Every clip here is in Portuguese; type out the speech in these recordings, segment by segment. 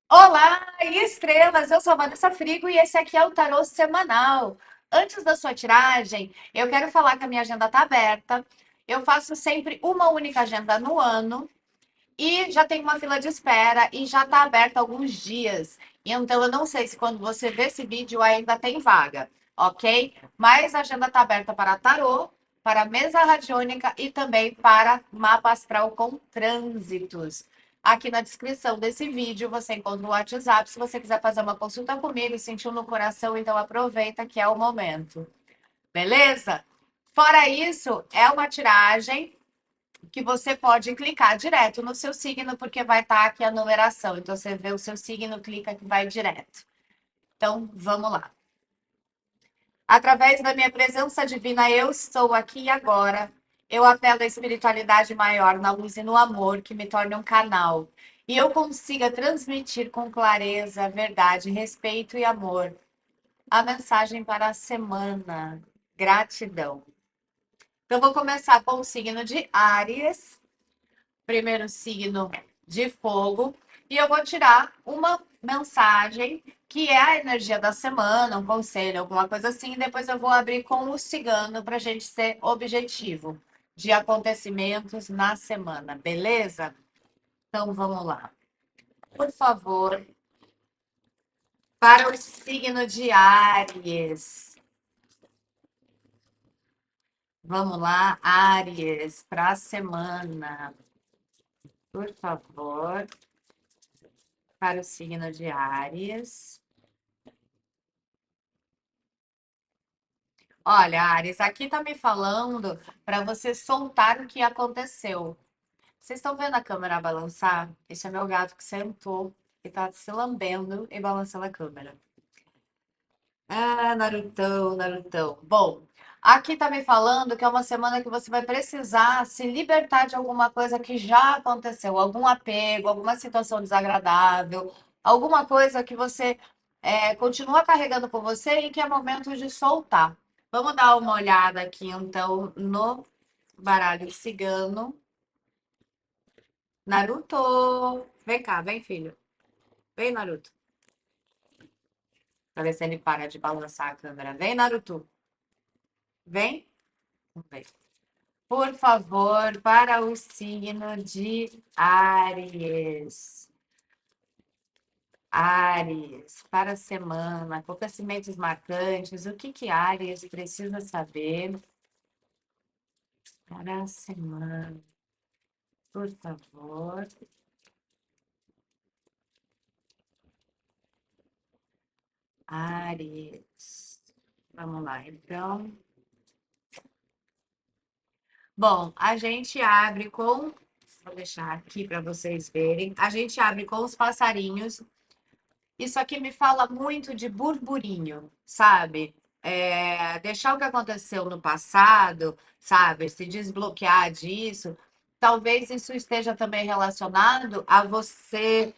Olá, estrelas! Eu sou a Vanessa Frigo e esse aqui é o Tarô Semanal. Antes da sua tiragem, eu quero falar que a minha agenda está aberta. Eu faço sempre uma única agenda no ano e já tem uma fila de espera e já está aberta há alguns dias. Então, eu não sei se quando você vê esse vídeo ainda tem vaga, ok? Mas a agenda está aberta para tarô, para mesa radiônica e também para mapa astral com trânsitos. Aqui na descrição desse vídeo você encontra o WhatsApp. Se você quiser fazer uma consulta comigo, sentiu no coração, então aproveita que é o momento. Beleza? Fora isso, é uma tiragem que você pode clicar direto no seu signo, porque vai estar aqui a numeração. Então, você vê o seu signo, clica que vai direto. Então, vamos lá. Através da minha presença divina, eu estou aqui e agora. Eu apelo à espiritualidade maior, na luz e no amor, que me torne um canal. E eu consiga transmitir com clareza, verdade, respeito e amor a mensagem para a semana. Gratidão. Então, vou começar com o signo de Áries, primeiro signo de fogo, e eu vou tirar uma mensagem que é a energia da semana, um conselho, alguma coisa assim, e depois eu vou abrir com o cigano para a gente ser objetivo de acontecimentos na semana, beleza? Então vamos lá. Por favor, para o signo de Áries. Vamos lá, Áries, para a semana. Por favor, para o signo de Áries. Olha, Ares, aqui tá me falando para você soltar o que aconteceu. Vocês estão vendo a câmera balançar? Esse é meu gato que sentou e tá se lambendo e balançando a câmera. Ah, Narutão, Narutão. Bom, aqui tá me falando que é uma semana que você vai precisar se libertar de alguma coisa que já aconteceu, algum apego, alguma situação desagradável, alguma coisa que você continua carregando com você e que é momento de soltar. Vamos dar uma olhada aqui, então, no baralho cigano. Naruto! Vem cá, vem, filho. Vem, Naruto. Pra ver se ele para de balançar a câmera. Vem, Naruto. Vem. Vem. Por favor, para o signo de Áries. Áries, para a semana, acontecimentos marcantes, o que que Áries precisa saber para a semana? Por favor. Áries. Vamos lá, então. Bom, a gente abre com. Vou deixar aqui para vocês verem. A gente abre com os passarinhos. Isso aqui me fala muito de burburinho, sabe? Deixar o que aconteceu no passado, sabe? Se desbloquear disso. Talvez isso esteja também relacionado a você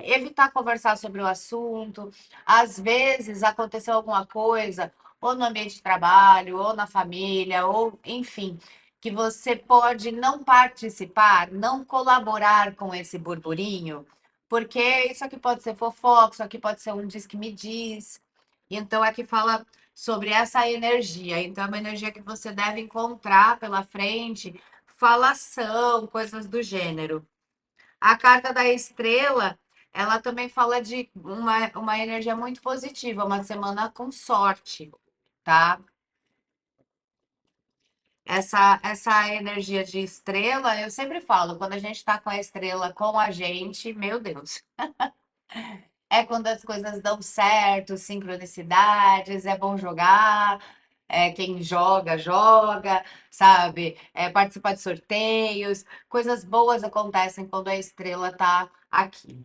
evitar conversar sobre o assunto. Às vezes aconteceu alguma coisa, ou no ambiente de trabalho, ou na família, ou enfim, que você pode não participar, não colaborar com esse burburinho. Porque isso aqui pode ser fofoca, isso aqui pode ser um diz que me diz. Então, aqui fala sobre essa energia. Então, é uma energia que você deve encontrar pela frente, falação, coisas do gênero. A carta da estrela, ela também fala de uma energia muito positiva, uma semana com sorte, tá? Essa energia de estrela, eu sempre falo, quando a gente tá com a estrela com a gente, meu Deus. É quando as coisas dão certo, sincronicidades, é bom jogar, quem joga, joga, sabe? Participar de sorteios, coisas boas acontecem quando a estrela tá aqui.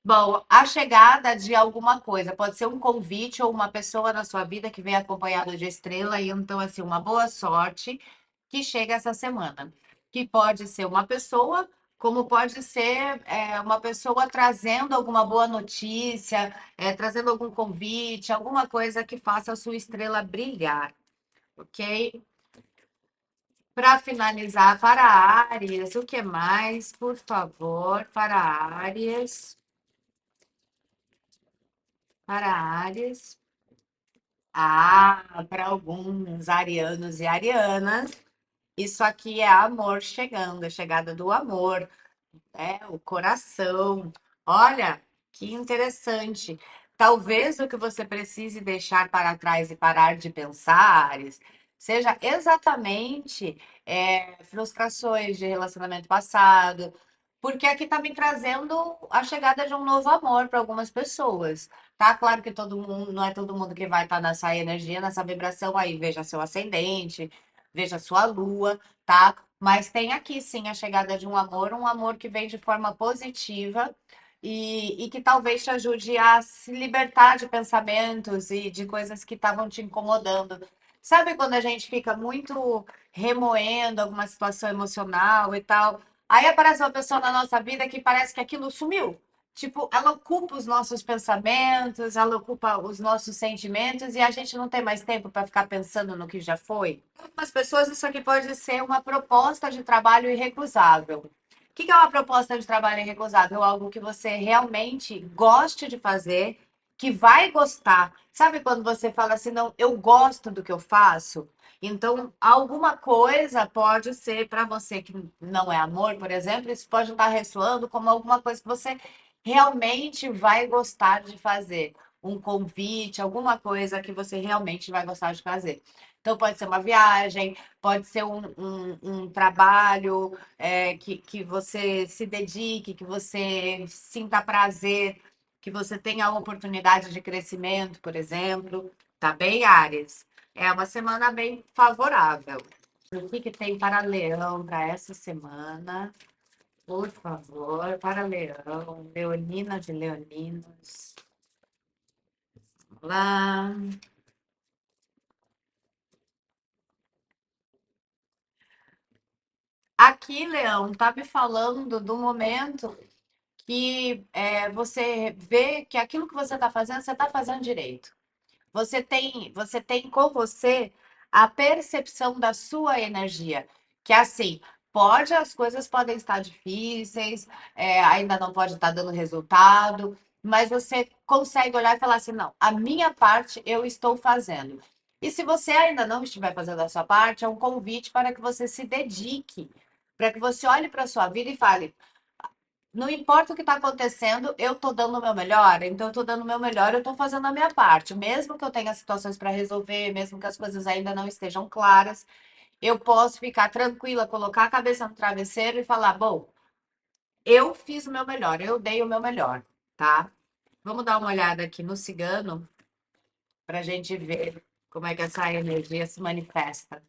Bom, a chegada de alguma coisa, pode ser um convite ou uma pessoa na sua vida que vem acompanhado de estrela, e então, assim, uma boa sorte que chega essa semana. Que pode ser uma pessoa, como pode ser uma pessoa trazendo alguma boa notícia, trazendo algum convite, alguma coisa que faça a sua estrela brilhar, ok? Para finalizar, para Áries, o que mais, por favor, para Áries, para Áries. Ah, para alguns arianos e arianas, isso aqui é amor chegando, a chegada do amor. O coração. Olha, que interessante. Talvez o que você precise deixar para trás e parar de pensar seja exatamente frustrações de relacionamento passado, porque aqui está me trazendo a chegada de um novo amor para algumas pessoas. Tá claro que todo mundo, não é todo mundo que vai estar nessa energia, nessa vibração aí. Veja seu ascendente, veja sua lua, tá? Mas tem aqui sim a chegada de um amor que vem de forma positiva e que talvez te ajude a se libertar de pensamentos e de coisas que estavam te incomodando. Sabe quando a gente fica muito remoendo alguma situação emocional e tal? Aí aparece uma pessoa na nossa vida que parece que aquilo sumiu. Tipo, ela ocupa os nossos pensamentos, ela ocupa os nossos sentimentos e a gente não tem mais tempo para ficar pensando no que já foi. Para algumas pessoas, isso aqui pode ser uma proposta de trabalho irrecusável. O que é uma proposta de trabalho irrecusável? Algo que você realmente goste de fazer, que vai gostar. Sabe quando você fala assim, não, eu gosto do que eu faço? Então, alguma coisa pode ser para você que não é amor, por exemplo, isso pode estar ressoando como alguma coisa que você realmente vai gostar de fazer. Um convite, alguma coisa que você realmente vai gostar de fazer. Então, pode ser uma viagem, pode ser um trabalho que você se dedique, que você sinta prazer, que você tenha a oportunidade de crescimento, por exemplo. Tá bem, Ares? É uma semana bem favorável. O que que tem para Leão para essa semana? Por favor, para Leão, Leonina de Leoninos. Vamos lá. Aqui, Leão, tá me falando do momento que você vê que aquilo que você está fazendo direito. Você tem com você a percepção da sua energia, que é assim, as coisas podem estar difíceis, ainda não pode estar dando resultado, mas você consegue olhar e falar assim, não, a minha parte eu estou fazendo. E se você ainda não estiver fazendo a sua parte, é um convite para que você se dedique, para que você olhe para a sua vida e fale, não importa o que está acontecendo, eu estou dando o meu melhor, então eu estou dando o meu melhor, eu estou fazendo a minha parte. Mesmo que eu tenha situações para resolver, mesmo que as coisas ainda não estejam claras, eu posso ficar tranquila, colocar a cabeça no travesseiro e falar: bom, eu fiz o meu melhor, eu dei o meu melhor, tá? Vamos dar uma olhada aqui no cigano para a gente ver como é que essa energia se manifesta.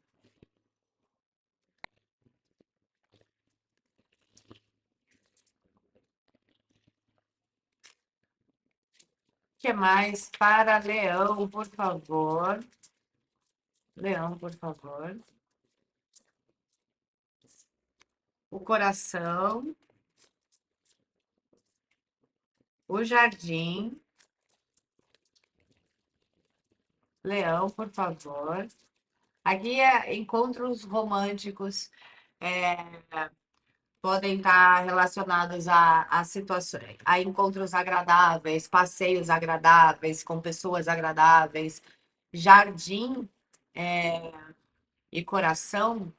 O que mais para Leão, por favor? Leão, por favor. O coração. O jardim, Leão, por favor. Aqui é encontros românticos, é, podem estar relacionados a situações, a encontros agradáveis, passeios agradáveis, com pessoas agradáveis. Jardim e coração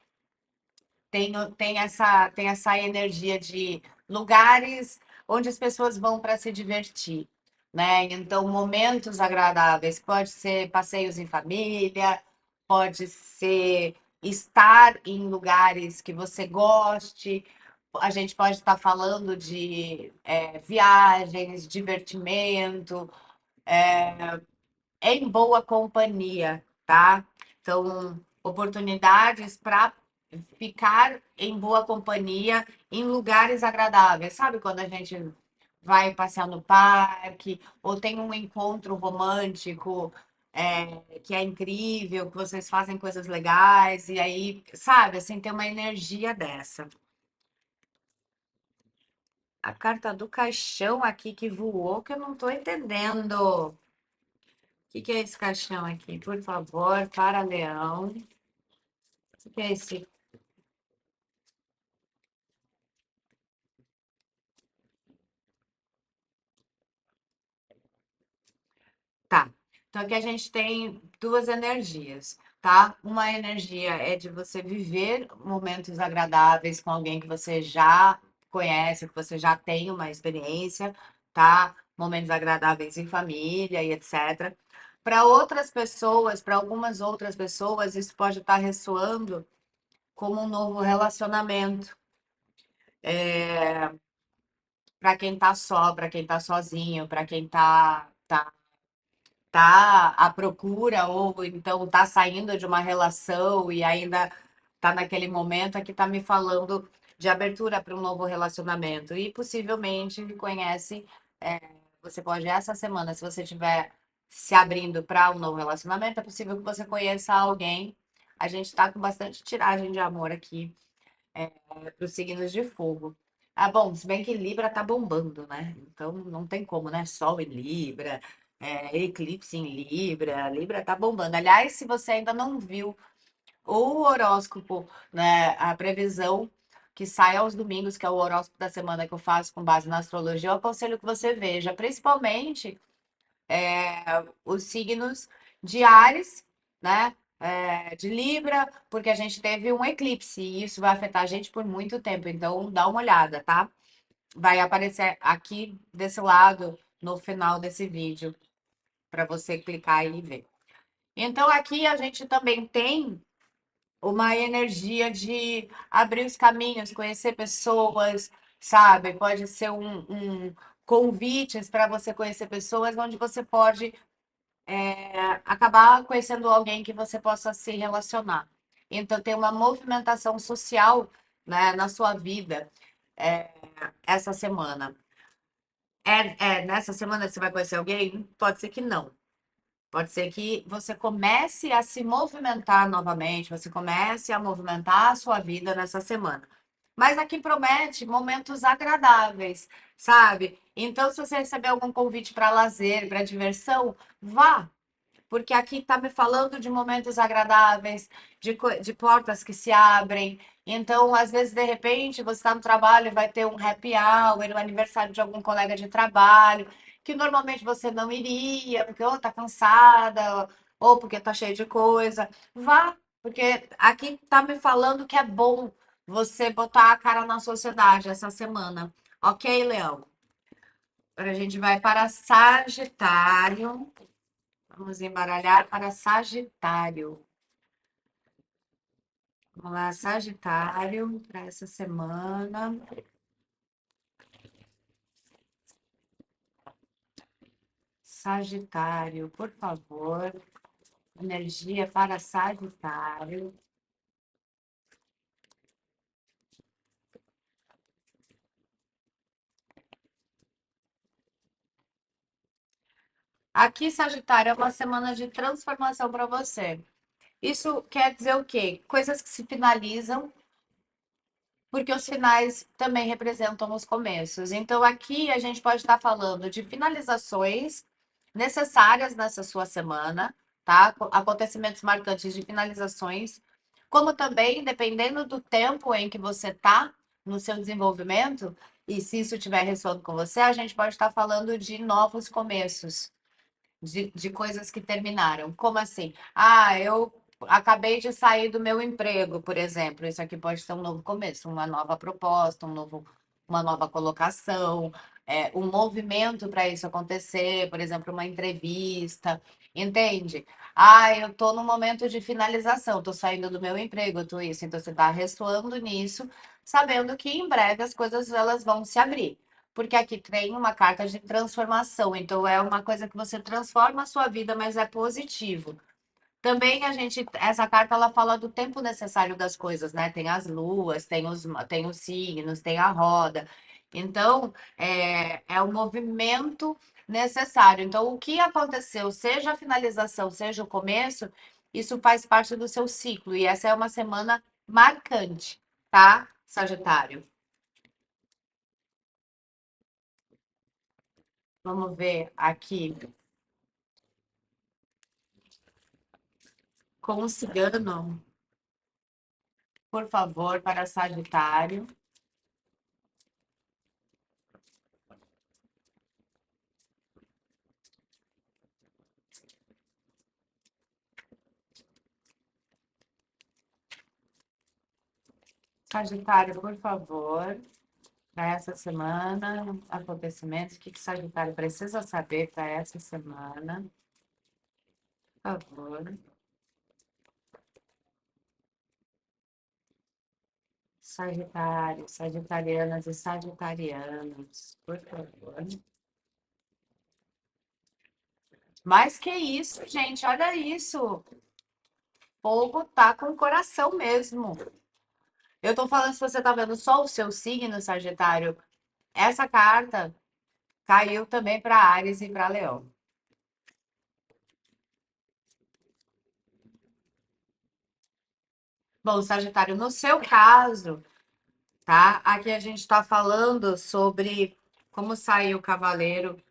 tem essa energia de lugares onde as pessoas vão para se divertir, né? Então, momentos agradáveis, pode ser passeios em família, pode ser estar em lugares que você goste. A gente pode estar falando de viagens, divertimento, em boa companhia, tá? Então, oportunidades para ficar em boa companhia em lugares agradáveis. Sabe quando a gente vai passear no parque ou tem um encontro romântico que é incrível, que vocês fazem coisas legais e aí, sabe, assim, tem uma energia dessa. A carta do caixão aqui que voou, que eu não tô entendendo. O que é esse caixão aqui? Por favor, para Leão. O que é esse? Então, aqui a gente tem duas energias, tá? Uma energia é de você viver momentos agradáveis com alguém que você já conhece, que você já tem uma experiência, tá? Momentos agradáveis em família e etc. Para outras pessoas, para algumas outras pessoas, isso pode estar ressoando como um novo relacionamento. Para quem tá só, para quem tá sozinho, para quem tá à procura ou então tá saindo de uma relação e ainda tá naquele momento, aqui tá me falando de abertura para um novo relacionamento e possivelmente conhece, você pode essa semana, se você estiver se abrindo para um novo relacionamento, é possível que você conheça alguém. A gente tá com bastante tiragem de amor aqui para os signos de fogo. Ah, bom, se bem que Libra tá bombando, né? Então não tem como, né? Sol em Libra, eclipse em Libra, Libra tá bombando. Aliás, se você ainda não viu o horóscopo, né, a previsão que sai aos domingos, que é o horóscopo da semana que eu faço com base na astrologia, eu aconselho que você veja, principalmente os signos de Áries, né? De Libra, porque a gente teve um eclipse e isso vai afetar a gente por muito tempo. Então, dá uma olhada, tá? Vai aparecer aqui desse lado no final desse vídeo para você clicar e ver. Então, aqui a gente também tem uma energia de abrir os caminhos, conhecer pessoas, sabe? Pode ser um convites para você conhecer pessoas onde você pode acabar conhecendo alguém que você possa se relacionar. Então, tem uma movimentação social, né, na sua vida essa semana. Nessa semana você vai conhecer alguém? Pode ser que não. Pode ser que você comece a se movimentar novamente, você comece a movimentar a sua vida nessa semana. Mas aqui promete momentos agradáveis, sabe? Então, se você receber algum convite para lazer, para diversão, vá, porque aqui está me falando de momentos agradáveis, de portas que se abrem. Então, às vezes, de repente, você está no trabalho e vai ter um happy hour, o aniversário de algum colega de trabalho, que normalmente você não iria, porque ou está cansada, ou porque está cheio de coisa. Vá, porque aqui está me falando que é bom você botar a cara na sociedade essa semana. Ok, Leão? Agora a gente vai para Sagitário. Vamos embaralhar para Sagitário. Vamos lá, Sagitário, para essa semana. Sagitário, por favor. Energia para Sagitário. Aqui, Sagitário, é uma semana de transformação para você. Isso quer dizer o quê? Coisas que se finalizam, porque os finais também representam os começos. Então, aqui a gente pode estar falando de finalizações necessárias nessa sua semana, tá? Acontecimentos marcantes de finalizações, como também, dependendo do tempo em que você está no seu desenvolvimento, e se isso estiver ressoando com você, a gente pode estar falando de novos começos de coisas que terminaram. Como assim? Ah, eu acabei de sair do meu emprego, por exemplo. Isso aqui pode ser um novo começo, uma nova proposta, uma nova colocação, um movimento para isso acontecer, por exemplo, uma entrevista. Entende? Ah, eu estou no momento de finalização, estou saindo do meu emprego, estou isso. Então, você está ressoando nisso, sabendo que em breve as coisas elas vão se abrir porque aqui tem uma carta de transformação, então é uma coisa que você transforma a sua vida, mas é positivo. Também essa carta ela fala do tempo necessário das coisas, né? Tem as luas, tem os signos, tem a roda. Então, é o movimento necessário. Então, o que aconteceu, seja a finalização, seja o começo, isso faz parte do seu ciclo. E essa é uma semana marcante, tá, Sagitário? Vamos ver aqui. Com o cigano, por favor, para Sagitário. Sagitário, por favor, para essa semana, acontecimentos, o que que Sagitário precisa saber para essa semana, por favor. Sagitário, sagitarianas e sagitarianos, por favor. Mas que isso, gente, olha isso. Fogo tá com o coração mesmo. Eu tô falando, se você tá vendo só o seu signo, Sagitário, essa carta caiu também para Áries e para Leão. Bom, Sagitário, no seu caso, tá? Aqui a gente está falando sobre como saiu o cavaleiro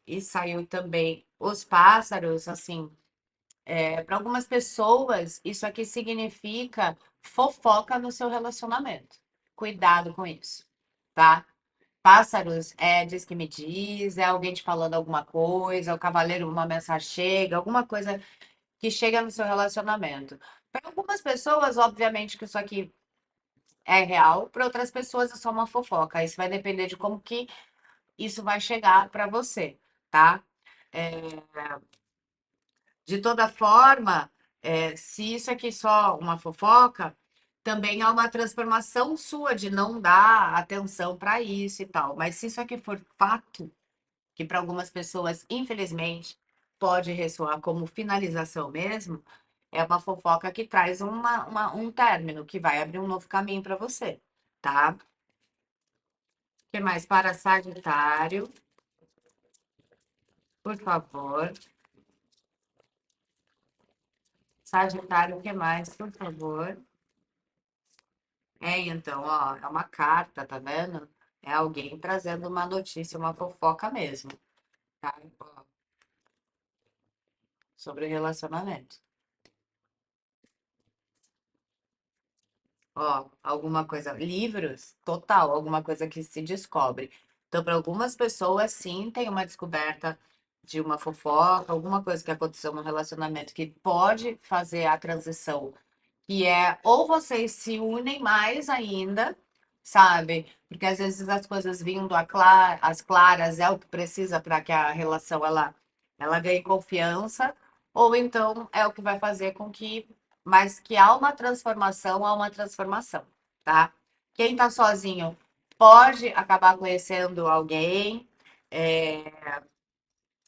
e saiu também os pássaros, assim, para algumas pessoas, isso aqui significa fofoca no seu relacionamento. Cuidado com isso, tá? Pássaros diz que me diz, é alguém te falando alguma coisa, o cavaleiro, uma mensagem chega, alguma coisa que chega no seu relacionamento. Para algumas pessoas, obviamente que isso aqui é real, para outras pessoas é só uma fofoca. Isso vai depender de como que isso vai chegar para você, tá? É, de toda forma, se isso aqui é só uma fofoca, também há uma transformação sua de não dar atenção para isso e tal. Mas se isso aqui for fato, que para algumas pessoas, infelizmente, pode ressoar como finalização mesmo, é uma fofoca que traz um término, que vai abrir um novo caminho para você, tá? O que mais? Para Sagitário, por favor. Sagitário, o que mais? Por favor. Então, ó, é uma carta, tá vendo? É alguém trazendo uma notícia, uma fofoca mesmo, tá? Ó, sobre relacionamento. Ó, alguma coisa, livros, total, alguma coisa que se descobre. Então, para algumas pessoas, sim, tem uma descoberta de uma fofoca, alguma coisa que aconteceu no relacionamento que pode fazer a transição, que é ou vocês se unem mais ainda, sabe? Porque às vezes as coisas vindo às claras é o que precisa para que a relação ela ganhe confiança, ou então é o que vai fazer com que, mas que há uma transformação, tá? Quem tá sozinho pode acabar conhecendo alguém,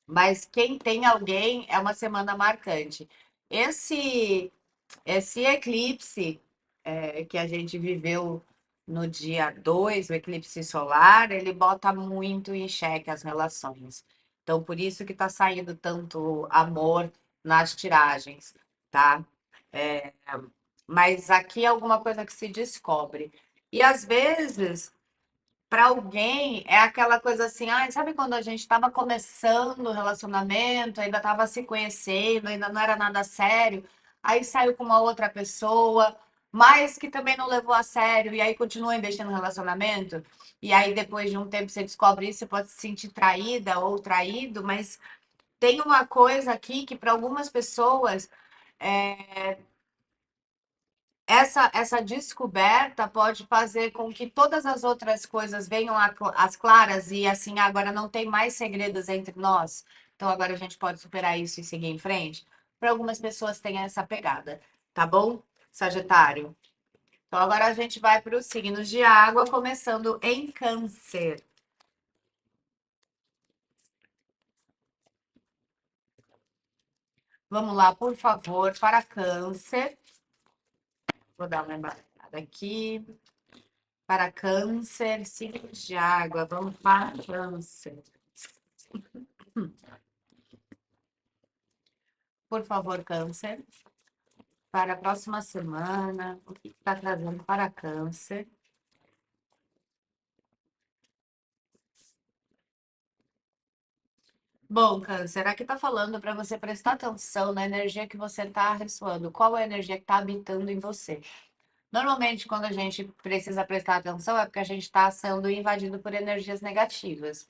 mas quem tem alguém é uma semana marcante. Esse esse eclipse que a gente viveu no dia 2, o eclipse solar, ele bota muito em xeque as relações. Então, por isso que está saindo tanto amor nas tiragens, tá? É, mas aqui é alguma coisa que se descobre. E às vezes para alguém é aquela coisa assim, ah, sabe quando a gente estava começando o relacionamento, ainda estava se conhecendo, ainda não era nada sério, aí saiu com uma outra pessoa, mas que também não levou a sério, e aí continua investindo no relacionamento, e aí depois de um tempo você descobre isso, você pode se sentir traída ou traído, mas tem uma coisa aqui que para algumas pessoas essa descoberta pode fazer com que todas as outras coisas venham às claras e assim agora não tem mais segredos entre nós. Então agora a gente pode superar isso e seguir em frente. Para algumas pessoas tem essa pegada, tá bom, Sagitário? Então agora a gente vai para os signos de água, começando em Câncer. Vamos lá, por favor, para Câncer. Vou dar uma embarcada aqui. Para Câncer, signos de água. Vamos para Câncer. Por favor, Câncer, para a próxima semana, o que está trazendo para Câncer? Bom, Câncer, aqui está falando para você prestar atenção na energia que você está ressoando. Qual é a energia que está habitando em você? Normalmente, quando a gente precisa prestar atenção, é porque a gente está sendo invadido por energias negativas.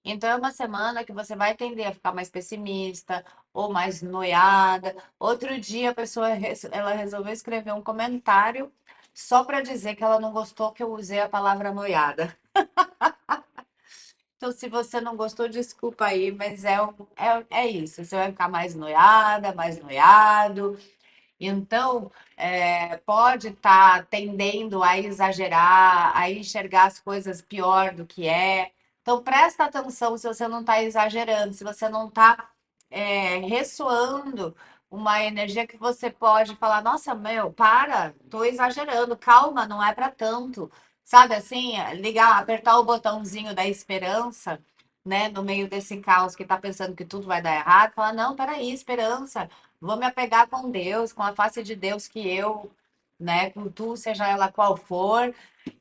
Então, é uma semana que você vai tender a ficar mais pessimista ou mais noiada. Outro dia, a pessoa ela resolveu escrever um comentário só para dizer que ela não gostou que eu usei a palavra noiada. Então, se você não gostou, desculpa aí, mas é isso. Você vai ficar mais noiada, mais noiado. Então, pode estar tendendo a exagerar, a enxergar as coisas pior do que é. Então, presta atenção se você não está exagerando, se você não está ressoando uma energia que você pode falar: nossa, meu, para, tô exagerando, calma, não é para tanto. Sabe assim, ligar, apertar o botãozinho da esperança, né, no meio desse caos que tá pensando que tudo vai dar errado, falar: não, peraí, esperança. Vou me apegar com Deus, com a face de Deus que eu, né, cultuo, seja ela qual for,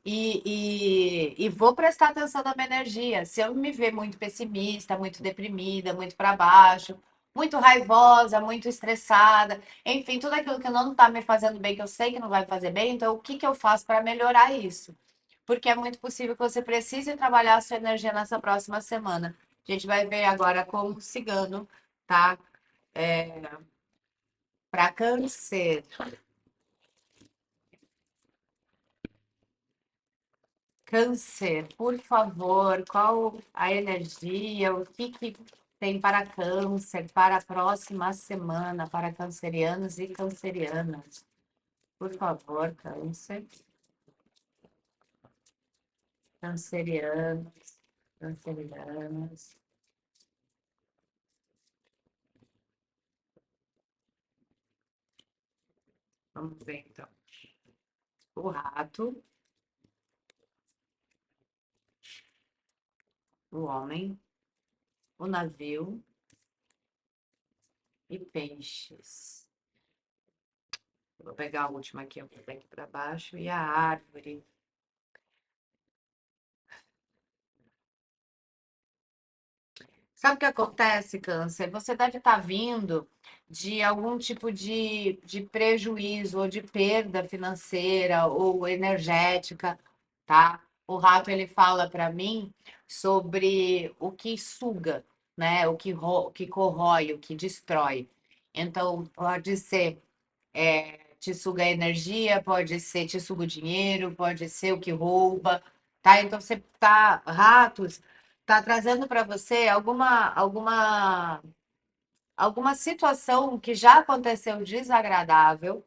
e vou prestar atenção na minha energia. Se eu me ver muito pessimista, muito deprimida, muito para baixo, muito raivosa, muito estressada, enfim, tudo aquilo que não está me fazendo bem, que eu sei que não vai me fazer bem, então o que que eu faço para melhorar isso? Porque é muito possível que você precise trabalhar a sua energia nessa próxima semana. A gente vai ver agora como o cigano, tá? Para câncer. Câncer, por favor, qual a energia, o que que tem para câncer, para a próxima semana, para cancerianos e cancerianas? Por favor, câncer, cancerianos, cancerianas. Vamos ver então. O rato, o homem, o navio e peixes. Vou pegar a última aqui, eu vou aqui para baixo, e a árvore. Sabe o que acontece, Câncer? Você deve estar vindo de algum tipo de prejuízo ou de perda financeira ou energética, tá? O rato ele fala para mim sobre o que suga, né? O que corrói, o que destrói. Então, pode ser te suga a energia, pode ser te suga o dinheiro, pode ser o que rouba, tá? Então você tá, ratos, tá trazendo para você alguma situação que já aconteceu desagradável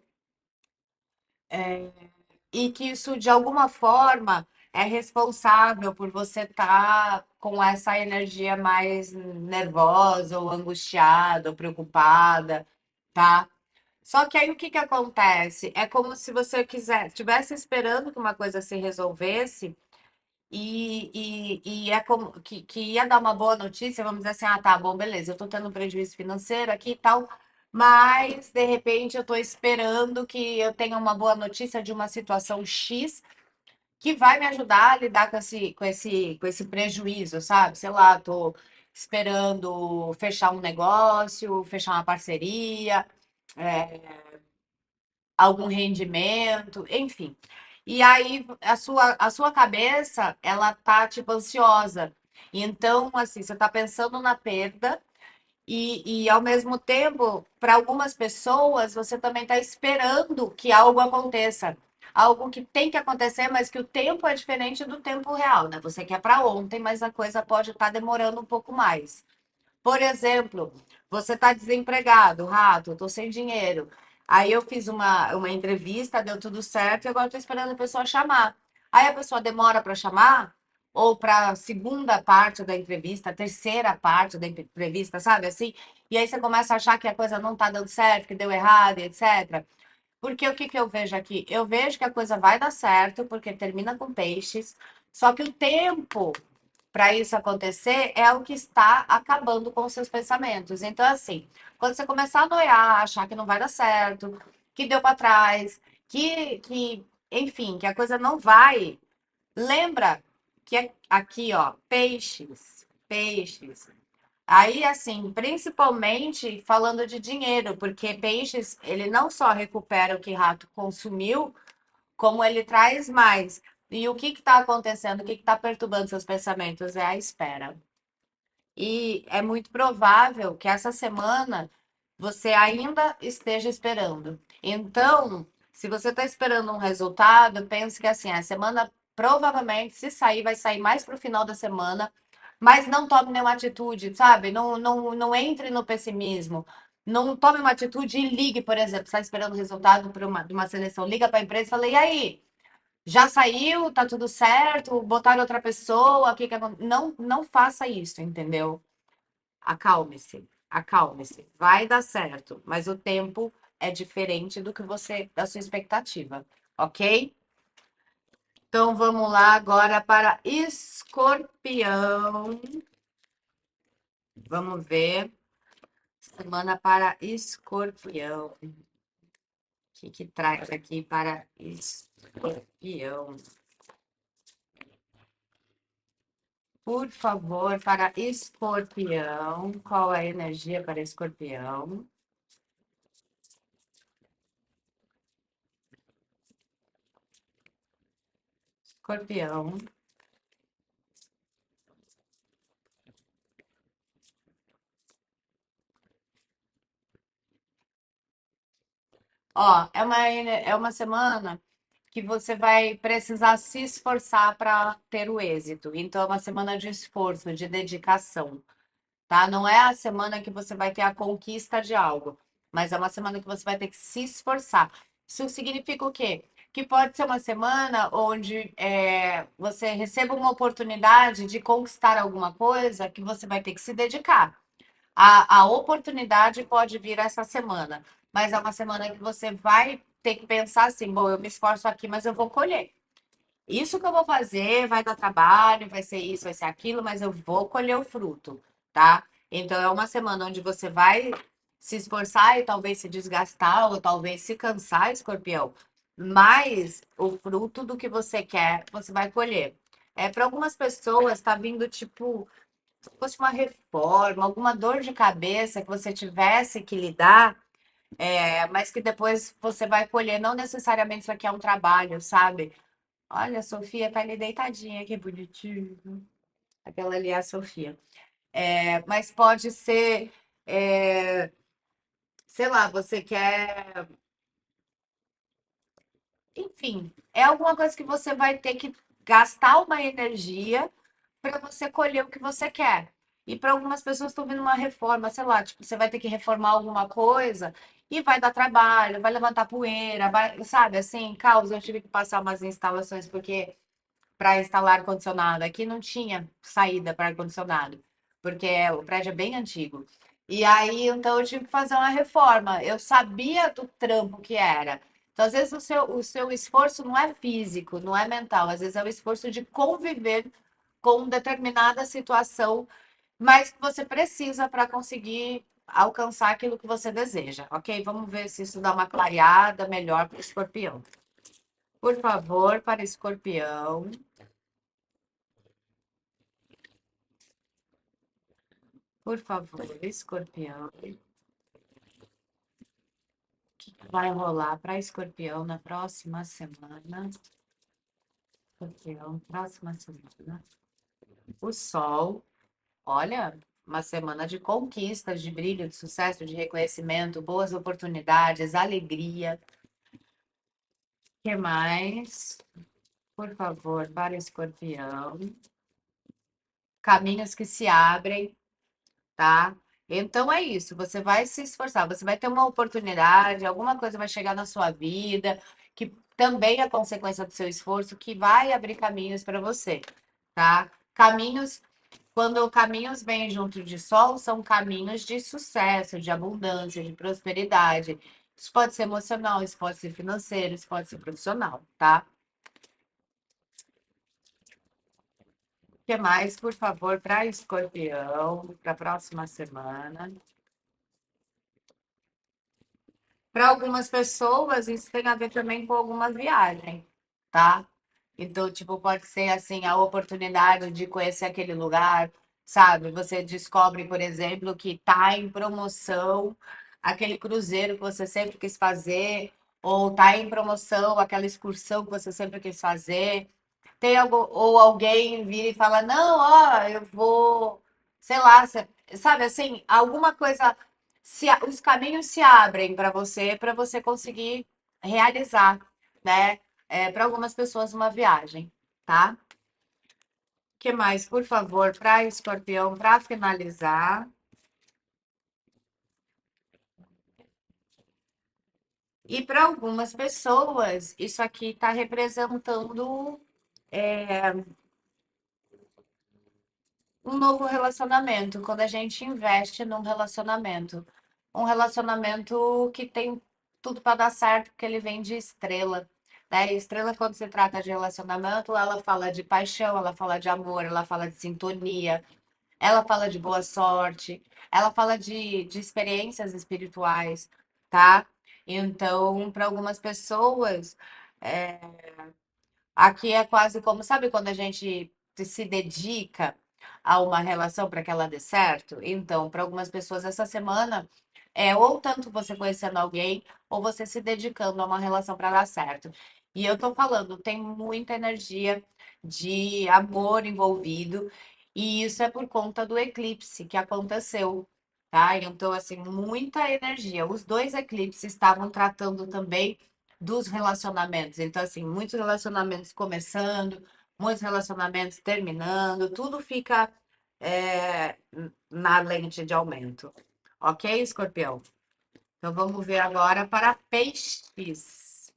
e que isso de alguma forma é responsável por você estar com essa energia mais nervosa ou angustiada ou preocupada, tá? Só que aí o que que acontece? É como se você estivesse esperando que uma coisa se resolvesse e é como que ia dar uma boa notícia, vamos dizer assim, ah, tá bom, beleza, eu tô tendo um prejuízo financeiro aqui e tal, mas de repente eu tô esperando que eu tenha uma boa notícia de uma situação X que vai me ajudar a lidar com esse prejuízo, sabe? Sei lá, tô esperando fechar um negócio, fechar uma parceria, algum rendimento, enfim. E aí a sua cabeça, ela tá tipo ansiosa. Então, assim, você tá pensando na perda e ao mesmo tempo, para algumas pessoas, você também está esperando que algo aconteça. Algo que tem que acontecer, mas que o tempo é diferente do tempo real, né? Você quer para ontem, mas a coisa pode estar demorando um pouco mais. Por exemplo, você está desempregado, rato, estou sem dinheiro. Aí eu fiz uma entrevista, deu tudo certo e agora estou esperando a pessoa chamar. Aí a pessoa demora para chamar, ou para a segunda parte da entrevista, a terceira parte da entrevista, sabe assim? E aí você começa a achar que a coisa não está dando certo, que deu errado, e etc. Porque o que que eu vejo aqui? Eu vejo que a coisa vai dar certo, porque termina com peixes, só que o tempo para isso acontecer é o que está acabando com os seus pensamentos. Então, assim, quando você começar a noiar, achar que não vai dar certo, que deu para trás, enfim, que a coisa não vai, lembra que aqui, ó, peixes, peixes. Aí, assim, principalmente falando de dinheiro, porque peixes, ele não só recupera o que rato consumiu, como ele traz mais. E o que está acontecendo? O que está perturbando seus pensamentos? É a espera. E é muito provável que essa semana você ainda esteja esperando. Então, Se você está esperando um resultado, pense que assim, a semana provavelmente, se sair, vai sair mais para o final da semana, mas não tome nenhuma atitude, sabe? Não entre no pessimismo. Não tome uma atitude e ligue, por exemplo, está esperando o resultado de uma seleção, liga para a empresa e fala, e aí? Já saiu? Tá tudo certo? Botaram outra pessoa? O que que não, não faça isso, entendeu? Acalme-se, acalme-se. Vai dar certo, mas o tempo é diferente do que você, da sua expectativa, ok? Então vamos lá agora para Escorpião. Vamos ver. Semana para Escorpião. O que que traz aqui para Escorpião? Por favor, para Escorpião. Qual é a energia para Escorpião? Escorpião. Ó, é uma semana que você vai precisar se esforçar para ter o êxito. Então, é uma semana de esforço, de dedicação, tá? Não é a semana que você vai ter a conquista de algo, mas é uma semana que você vai ter que se esforçar. Isso significa o quê? Que pode ser uma semana onde você receba uma oportunidade de conquistar alguma coisa que você vai ter que se dedicar. A oportunidade pode vir essa semana, mas é uma semana que você vai ter que pensar assim: bom, eu me esforço aqui, mas eu vou colher. Isso que eu vou fazer vai dar trabalho, vai ser isso, vai ser aquilo, mas eu vou colher o fruto, tá? Então é uma semana onde você vai se esforçar e talvez se desgastar, ou talvez se cansar, escorpião, mas o fruto do que você quer, você vai colher. Para algumas pessoas, tá vindo tipo se fosse uma reforma, alguma dor de cabeça que você tivesse que lidar, mas que depois você vai colher. Não necessariamente isso aqui é um trabalho, sabe? Olha, a Sofia tá ali deitadinha, que bonitinho. Aquela ali é a Sofia. Mas pode ser, é, sei lá, você quer. Enfim, é alguma coisa que você vai ter que gastar uma energia para você colher o que você quer. E para algumas pessoas estão vindo uma reforma, sei lá, tipo, você vai ter que reformar alguma coisa e vai dar trabalho, vai levantar poeira, vai, sabe, assim, causa, eu tive que passar umas instalações porque para instalar ar-condicionado. Aqui não tinha saída para ar-condicionado, porque o prédio é bem antigo. E aí, então, eu tive que fazer uma reforma. Eu sabia do trampo que era. Então, às vezes, o seu esforço não é físico, não é mental, às vezes é o esforço de conviver com determinada situação, mas que você precisa para conseguir alcançar aquilo que você deseja, ok? Vamos ver se isso dá uma clareada melhor para o escorpião. Por favor, para escorpião. Por favor, escorpião. O que vai rolar para escorpião na próxima semana? Escorpião, próxima semana. O sol, olha, uma semana de conquistas, de brilho, de sucesso, de reconhecimento, boas oportunidades, alegria. O que mais? Por favor, para escorpião. Caminhos que se abrem, tá? Então é isso, você vai se esforçar, você vai ter uma oportunidade, alguma coisa vai chegar na sua vida, que também é consequência do seu esforço, que vai abrir caminhos para você, tá? Caminhos, quando caminhos vêm junto de sol, são caminhos de sucesso, de abundância, de prosperidade. Isso pode ser emocional, isso pode ser financeiro, isso pode ser profissional, tá? O que mais, por favor, para escorpião, para a próxima semana? Para algumas pessoas, isso tem a ver também com alguma viagem, tá? Então, tipo, pode ser assim, a oportunidade de conhecer aquele lugar, sabe? Você descobre, por exemplo, que tá em promoção aquele cruzeiro que você sempre quis fazer, ou tá em promoção aquela excursão que você sempre quis fazer. Tem algo, ou alguém vira e fala, não, ó, eu vou, sei lá, sabe assim, alguma coisa os caminhos se abrem para você conseguir. realizar, né? Para algumas pessoas, uma viagem, tá? O que mais, por favor, para Escorpião, para finalizar? E para algumas pessoas, isso aqui está representando um novo relacionamento, quando a gente investe num relacionamento. Um relacionamento que tem tudo para dar certo, porque ele vem de estrela. Né? E estrela, quando se trata de relacionamento, ela fala de paixão, ela fala de amor, ela fala de sintonia, ela fala de boa sorte, ela fala de experiências espirituais, tá? Então, para algumas pessoas, é, aqui é quase como, sabe quando a gente se dedica a uma relação para que ela dê certo? Então, para algumas pessoas, essa semana ou tanto você conhecendo alguém, ou você se dedicando a uma relação para dar certo. E eu tô falando, tem muita energia de amor envolvido, e isso é por conta do eclipse que aconteceu. Tá? Então, assim, muita energia. Os dois eclipses estavam tratando também dos relacionamentos. Então, assim, muitos relacionamentos começando, muitos relacionamentos terminando, tudo fica é, na lente de aumento. Ok, escorpião? Então vamos ver agora para peixes.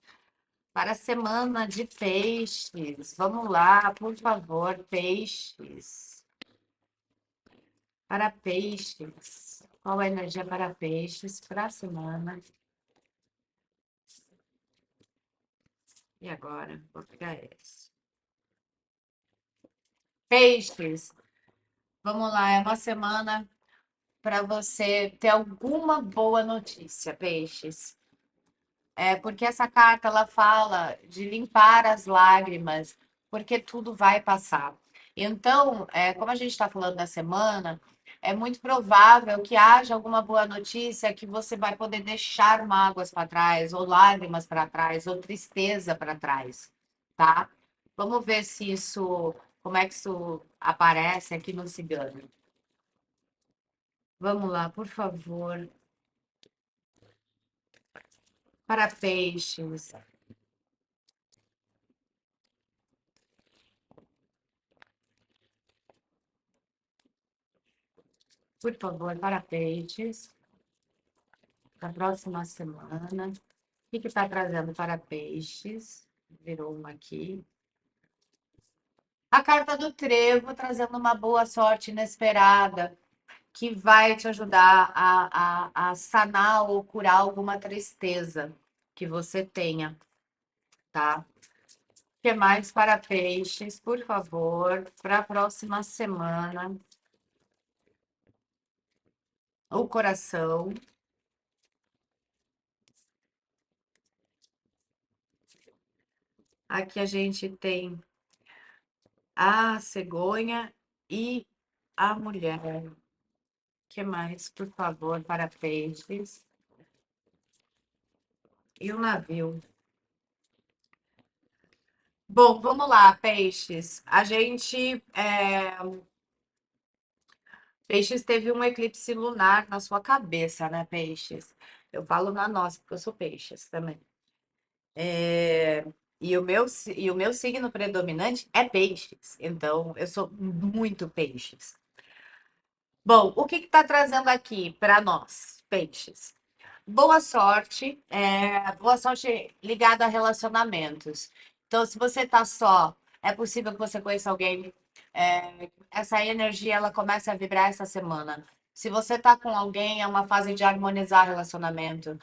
Para a semana de peixes. Vamos lá, por favor, peixes. Para peixes. Qual a energia para peixes para a semana? E agora? Vou pegar esse. Peixes. Vamos lá, é uma semana para você ter alguma boa notícia, peixes. Porque essa carta ela fala de limpar as lágrimas, porque tudo vai passar. Então, como a gente está falando da semana, é muito provável que haja alguma boa notícia que você vai poder deixar mágoas para trás, ou lágrimas para trás, ou tristeza para trás, tá? Vamos ver se isso, como é que isso aparece aqui no cigano. Vamos lá, por favor. Para peixes, por favor, para peixes, da próxima semana. O que está trazendo para peixes? Virou uma aqui. A carta do trevo trazendo uma boa sorte inesperada, que vai te ajudar a sanar ou curar alguma tristeza que você tenha, tá? O que mais para peixes, por favor, para a próxima semana? O coração. Aqui a gente tem a cegonha e a mulher. O que mais, por favor, para peixes? E o navio. Bom, vamos lá, peixes. Peixes teve um eclipse lunar na sua cabeça, né, peixes? Eu falo na nossa, porque eu sou peixes também. É, e o meu signo predominante é peixes. Então, eu sou muito peixes. Bom, o que está trazendo aqui para nós, peixes? Boa sorte ligada a relacionamentos. Então, se você está só, é possível que você conheça alguém. Essa energia ela começa a vibrar essa semana. Se você está com alguém, é uma fase de harmonizar relacionamento,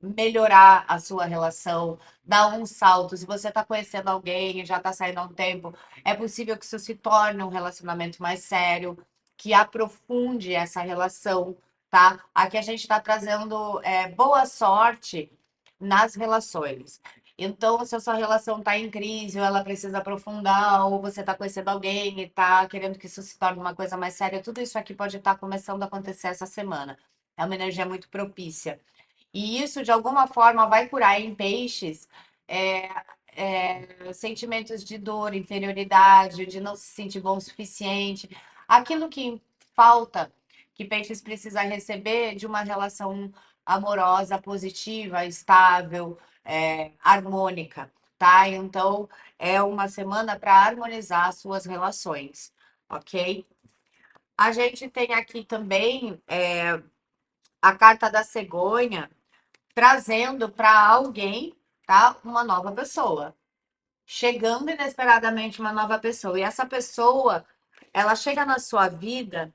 melhorar a sua relação, dar um salto. Se você está conhecendo alguém e já está saindo há um tempo, é possível que isso se torne um relacionamento mais sério, que aprofunde essa relação, tá? Aqui a gente está trazendo boa sorte nas relações. Então, se a sua relação está em crise, ou ela precisa aprofundar, ou você está conhecendo alguém e está querendo que isso se torne uma coisa mais séria, tudo isso aqui pode estar começando a acontecer essa semana. É uma energia muito propícia. E isso, de alguma forma, vai curar em peixes é, sentimentos de dor, inferioridade, de não se sentir bom o suficiente. Aquilo que falta, que peixes precisa receber de uma relação. amorosa, positiva, estável, harmônica, tá? Então, é uma semana para harmonizar suas relações, ok? A gente tem aqui também a carta da cegonha, trazendo para alguém, tá? Uma nova pessoa. Chegando inesperadamente uma nova pessoa. E essa pessoa, ela chega na sua vida,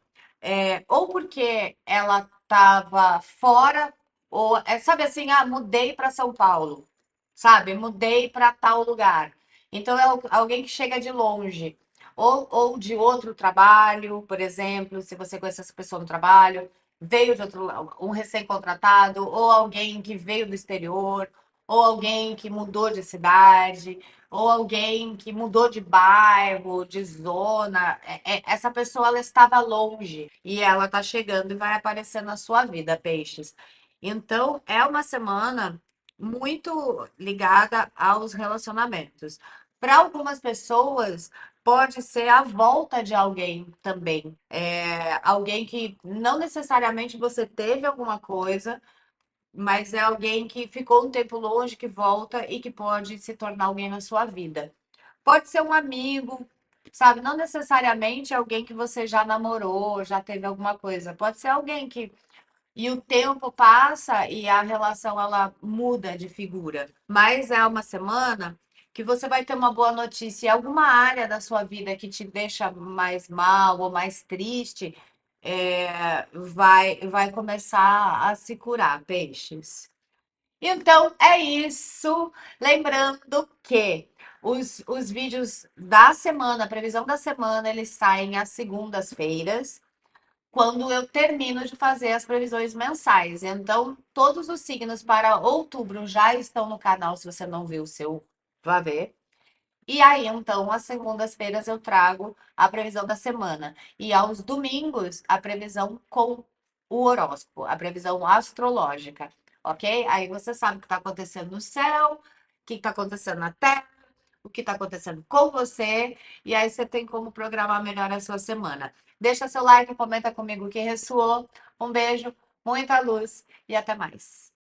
ou porque ela estava fora, ou sabe assim, mudei para São Paulo, sabe? Mudei para tal lugar. Então é alguém que chega de longe, ou de outro trabalho, por exemplo, se você conhece essa pessoa no trabalho, veio de outro, um recém-contratado, ou alguém que veio do exterior, ou alguém que mudou de cidade, ou alguém que mudou de bairro, de zona. Essa pessoa ela estava longe e ela está chegando e vai aparecer na sua vida, peixes. Então, é uma semana muito ligada aos relacionamentos. Para algumas pessoas, pode ser a volta de alguém também. Alguém que não necessariamente você teve alguma coisa, mas é alguém que ficou um tempo longe, que volta e que pode se tornar alguém na sua vida. Pode ser um amigo, sabe? Não necessariamente alguém que você já namorou, já teve alguma coisa. Pode ser alguém que e o tempo passa e a relação ela muda de figura. Mas é uma semana que você vai ter uma boa notícia. E alguma área da sua vida que te deixa mais mal ou mais triste, vai começar a se curar, peixes. Então é isso. Lembrando que os vídeos da semana, a previsão da semana, eles saem às segundas-feiras quando eu termino de fazer as previsões mensais. Então, todos os signos para outubro já estão no canal. Se você não viu o seu, vá ver. E aí, então, às segundas-feiras eu trago a previsão da semana. E aos domingos, a previsão com o horóscopo, a previsão astrológica, ok? Aí você sabe o que está acontecendo no céu, o que está acontecendo na Terra, o que está acontecendo com você, e aí você tem como programar melhor a sua semana. Deixa seu like, comenta comigo o que ressoou. Um beijo, muita luz e até mais.